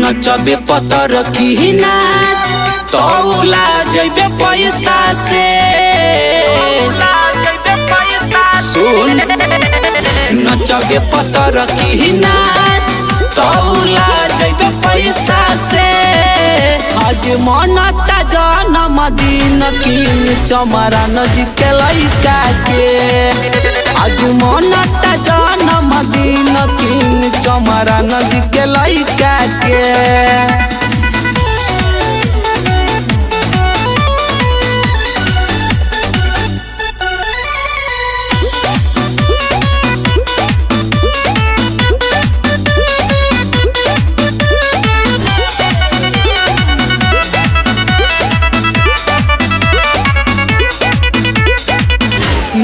नचबे पतर की नाच तौला जइबे पैसा से सुन नचबे पतर की नाच तौला जइबे पैसा से आज मनता जन्मदिन किन चमरा नजिक लइका के आज मनता जन्मदिन किन चमरा नजिक लइका के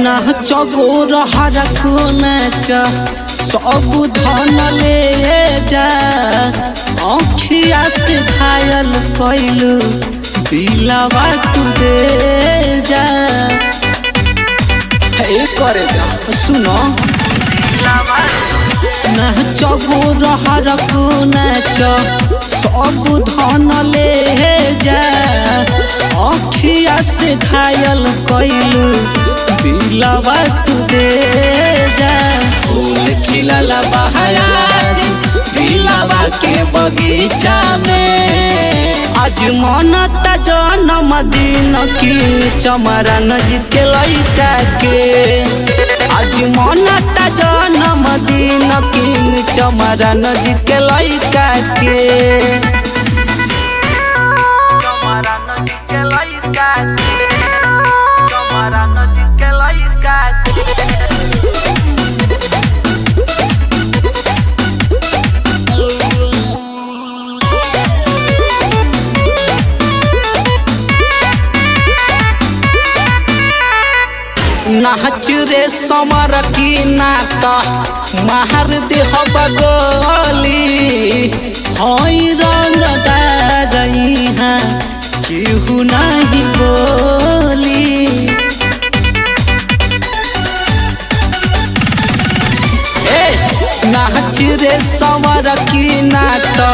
नाच गोर हरक नाच सब धन ले जा आँखिया से घायल कैलू दिलावा तू दे जा करे जा सुनो नाच गोर हरक नाच सब धन ले जा आँखिया से घायल कैलू दिलावा तू दे जा फूल खिलला बहाया दिलावा के बगीचा में आज मनता जन्मदिन किन चमरा नजिक लइका के आज मनता जन्मदिन किन चमरा नजिक लइका के चमरा नजिक लइका के चमरा नजिक लइका के नाच रे समर की नाता मार दे बगोली हई रंगदार केहू नहीं बोली नाच रे समर की नाता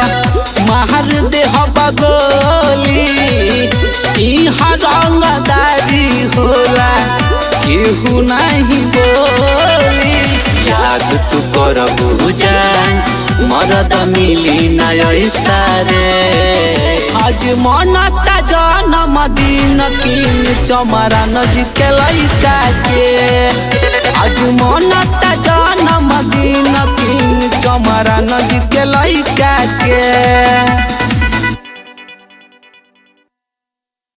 मार दे बगोली इहाँ रंगदारी होला केहू नहीं बोली याद तू करबू जान मरद मिली नय सारे आज मनता जन्मदिन किन चमरा नजिक लइका के आज मनता जन्मदिन किन चमरा नजिक लइका के।